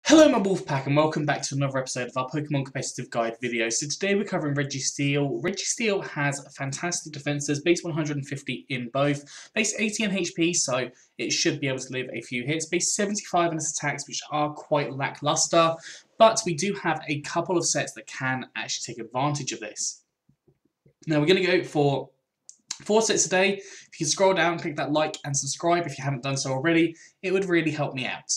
Hello my Wolfpack and welcome back to another episode of our Pokemon Competitive Guide video. So today we're covering Registeel. Registeel has fantastic defenses, base 150 in both, base 80 in HP, so it should be able to live a few hits, base 75 in its attacks, which are quite lackluster, but we do have a couple of sets that can actually take advantage of this. Now we're going to go for 4 sets today. If you can scroll down, click that like and subscribe if you haven't done so already, it would really help me out.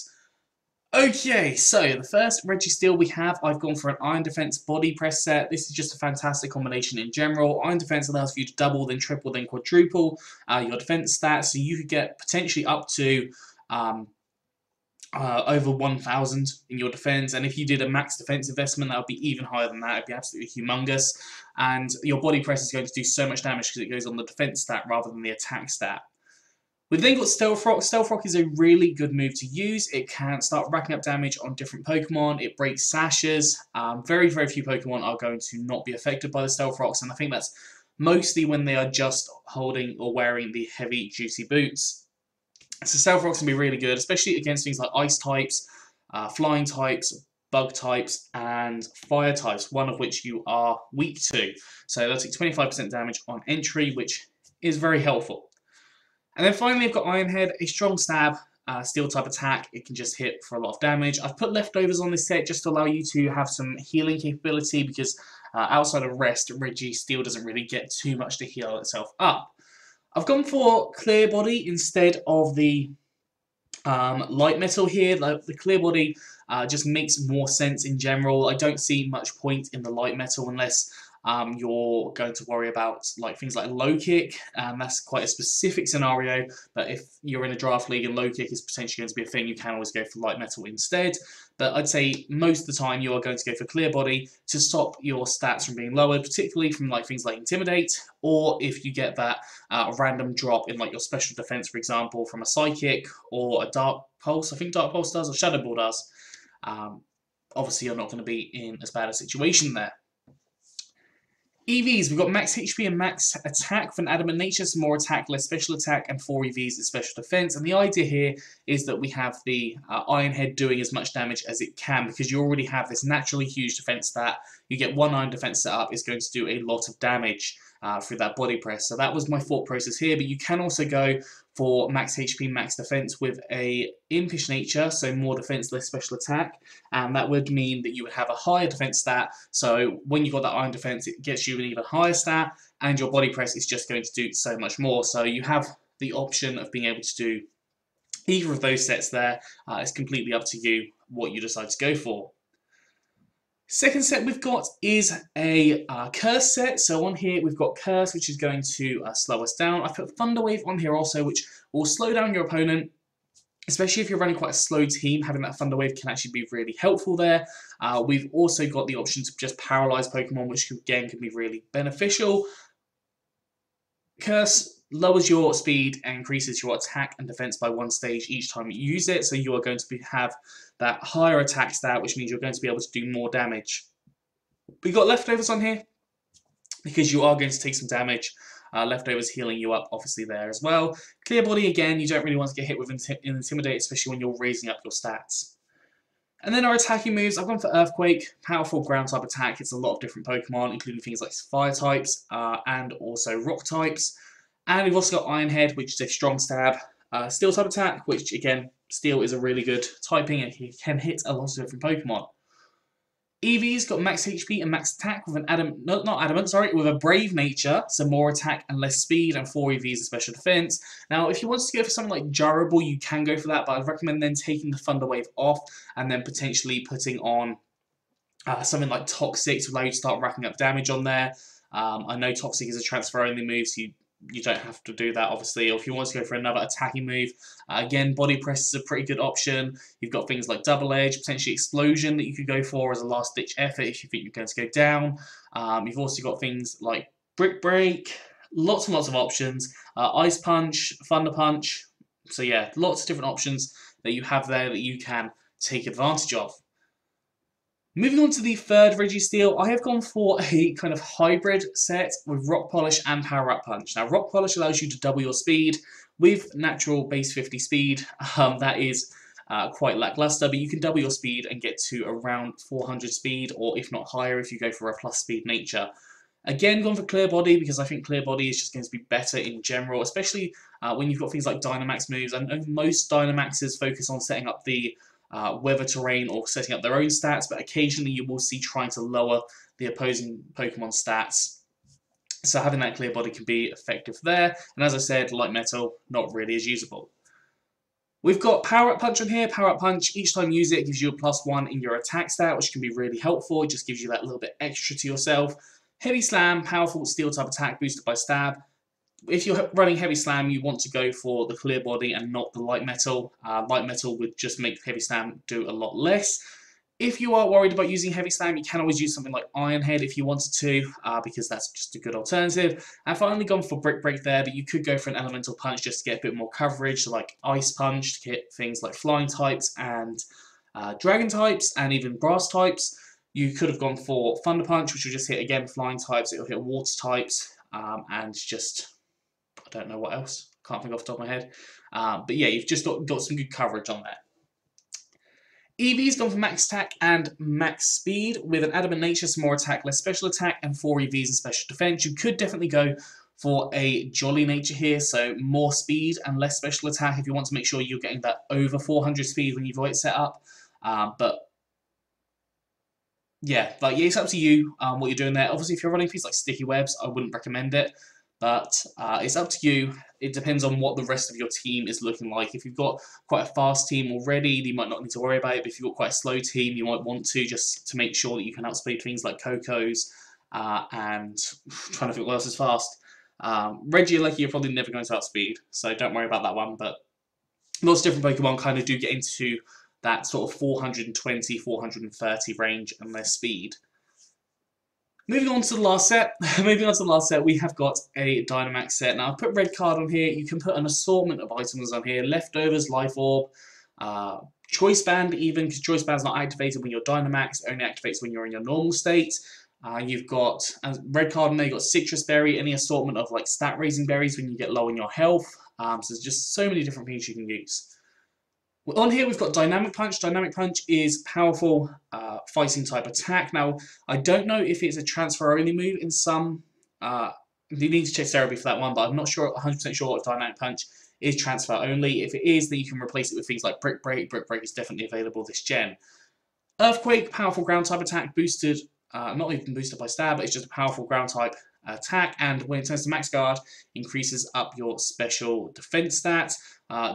Okay, so the first Registeel we have, I've gone for an Iron Defense Body Press set. This is just a fantastic combination in general. Iron Defense allows for you to double, then triple, then quadruple your defense stats, so you could get potentially up to over 1,000 in your defense, and if you did a max defense investment, that would be even higher than that. It'd be absolutely humongous, and your Body Press is going to do so much damage because it goes on the defense stat rather than the attack stat. We've then got Stealth Rock. Stealth Rock is a really good move to use. It can start racking up damage on different Pokemon. It breaks sashes. Very few Pokemon are going to not be affected by the Stealth Rocks, and I think that's mostly when they are just holding or wearing the heavy, juicy boots. So Stealth Rocks can be really good, especially against things like Ice types, Flying types, Bug types, and Fire types, one of which you are weak to. So they'll take 25% damage on entry, which is very helpful. And then finally I've got Iron Head, a strong stab, steel type attack. It can just hit for a lot of damage. I've put leftovers on this set just to allow you to have some healing capability because outside of rest, Registeel doesn't really get too much to heal itself up. I've gone for Clear Body instead of the light metal here. The Clear Body just makes more sense in general. I don't see much point in the light metal unless you're going to worry about things like low kick. That's quite a specific scenario, but if you're in a draft league and low kick is potentially going to be a thing, you can always go for light metal instead. But I'd say most of the time you are going to go for Clear Body to stop your stats from being lowered, particularly from things like Intimidate, or if you get that random drop in your special defense, for example, from a Psychic or a Dark Pulse. I think Dark Pulse does, or Shadow Ball does. Obviously you're not going to be in as bad a situation there. EVs, we've got max HP and max attack for an adamant nature, so more attack, less special attack, and 4 EVs is special defense. And the idea here is that we have the Iron Head doing as much damage as it can because you already have this naturally huge defense stat. You get 1 Iron defense set up, it's going to do a lot of damage through that Body Press. So that was my thought process here, but you can also go for max HP, max defense with a impish nature, so more defense, less special attack, and that would mean that you would have a higher defense stat, so when you've got that iron defense, it gets you an even higher stat, and your Body Press is just going to do so much more. So you have the option of being able to do either of those sets there. It's completely up to you what you decide to go for. Second set we've got is a Curse set. So on here we've got Curse, which is going to slow us down. I've put Thunder Wave on here also, which will slow down your opponent. Especially if you're running quite a slow team, having that Thunder Wave can actually be really helpful there. We've also got the option to just paralyze Pokemon, which again can be really beneficial. Curse lowers your speed and increases your attack and defense by 1 stage each time you use it, so you are going to have that higher attack stat, which means you're going to be able to do more damage. We've got leftovers on here because you are going to take some damage. Leftovers healing you up, obviously, there as well. Clear Body, again, you don't really want to get hit with Intimidate, especially when you're raising up your stats. And then our attacking moves, I've gone for Earthquake, powerful ground type attack. It's a lot of different Pokemon, including things like Fire types and also Rock types. And we've also got Iron Head, which is a strong stab. Steel type attack, which again, Steel is a really good typing and he can hit a lot of different Pokemon. EV's got max HP and max attack with with a Brave nature, so more attack and less speed, and 4 EVs of special defense. Now, if you wanted to go for something like Durable, you can go for that, but I'd recommend then taking the Thunder Wave off and then potentially putting on something like Toxic to allow you to start racking up damage on there. I know Toxic is a transfer-only move, so you don't have to do that, obviously. Or if you want to go for another attacking move, again, Body Press is a pretty good option. You've got things like Double Edge, potentially Explosion that you could go for as a last-ditch effort if you think you're going to go down. You've also got things like Brick Break, lots and lots of options. Ice Punch, Thunder Punch. So yeah, lots of different options that you have there that you can take advantage of. Moving on to the third Registeel, I have gone for a kind of hybrid set with Rock Polish and Power Up Punch. Now, Rock Polish allows you to double your speed with natural base 50 speed. That is quite lackluster, but you can double your speed and get to around 400 speed, or if not higher if you go for a plus speed nature. Again, gone for clear body because I think clear body is just going to be better in general, especially when you've got things like dynamax moves. I know most dynamaxes focus on setting up the weather terrain or setting up their own stats, but occasionally you will see trying to lower the opposing Pokemon stats. So having that clear body can be effective there. And as I said, light metal, not really as usable. We've got Power Up Punch on here. Power Up Punch, each time you use it, gives you a +1 in your attack stat, which can be really helpful. It just gives you that little bit extra to yourself. Heavy Slam, powerful steel type attack boosted by stab. If you're running Heavy Slam, you want to go for the clear body and not the light metal. Light metal would just make Heavy Slam do a lot less. If you are worried about using Heavy Slam, you can always use something like Iron Head if you wanted to, because that's just a good alternative. I've only gone for Brick Break there, but you could go for an Elemental Punch just to get a bit more coverage, so like Ice Punch to get things like Flying types and Dragon types, and even Grass types. You could have gone for Thunder Punch, which will just hit, again, Flying types, it'll hit Water types, and just, I don't know what else, can't think off the top of my head. But yeah, you've just got some good coverage on there. Eevee's gone for max attack and max speed with an adamant nature, some more attack, less special attack, and 4 EVs and special defense. You could definitely go for a jolly nature here, so more speed and less special attack if you want to make sure you're getting that over 400 speed when you've got it set up. But yeah, it's up to you what you're doing there. Obviously, if you're running things like sticky webs, I wouldn't recommend it. But it's up to you. It depends on what the rest of your team is looking like. If you've got quite a fast team already, you might not need to worry about it. But if you've got quite a slow team, you might want to, just to make sure that you can outspeed things like Coco's and trying to think what else is fast. Reggie, you're probably never going to outspeed, so don't worry about that one. But lots of different Pokemon kind of do get into that sort of 420, 430 range and their speed. Moving on to the last set, we have got a Dynamax set. Now, I've put red card on here. You can put an assortment of items on here. Leftovers, Life Orb, Choice Band even, because Choice Band's not activated when you're Dynamax. It only activates when you're in your normal state. You've got red card on there. You've got Citrus Berry, any assortment of like stat raising berries when you get low in your health. So there's just so many different things you can use. On here we've got Dynamic Punch. Dynamic Punch is powerful fighting type attack. Now, I don't know if it's a transfer only move in some. You need to check therapy for that one, but I'm not sure, 100% sure if Dynamic Punch is transfer only. If it is, then you can replace it with things like Brick Break. Brick Break is definitely available this gen. Earthquake, powerful ground type attack, boosted, not even boosted by stab, but it's just a powerful ground type attack, and when it turns to max guard, increases up your special defense stat.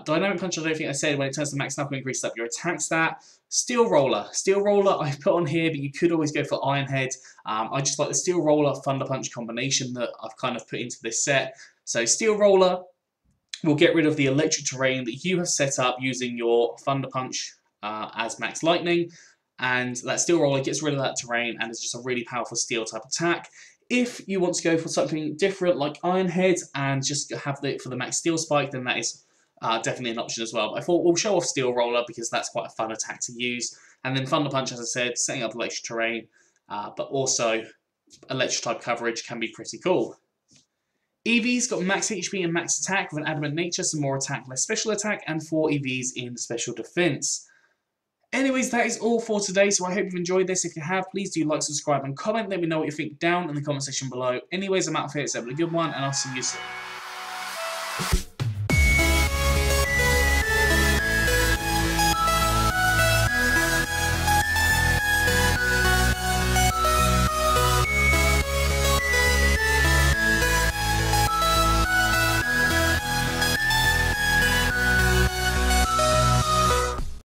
Dynamic Punch, I don't think I said, when it turns to max knuckle, increases up your attack stat. Steel Roller I've put on here, but you could always go for Iron Head. I just like the Steel Roller Thunder Punch combination that I've kind of put into this set. So Steel Roller will get rid of the electric terrain that you have set up using your Thunder Punch as max lightning, and that Steel Roller gets rid of that terrain and is just a really powerful steel type attack. If you want to go for something different like Iron Head and just have it for the max steel spike, then that is definitely an option as well. But I thought we'll show off Steel Roller because that's quite a fun attack to use. And then Thunder Punch, as I said, setting up electric terrain, but also electric type coverage can be pretty cool. Eevee's got max HP and max attack with an adamant nature, some more attack, less special attack, and 4 EVs in special defense. Anyways, that is all for today, so I hope you've enjoyed this. If you have, please do like, subscribe, and comment. Let me know what you think down in the comment section below. Anyways, I'm out of here, so have a good one, and I'll see you soon.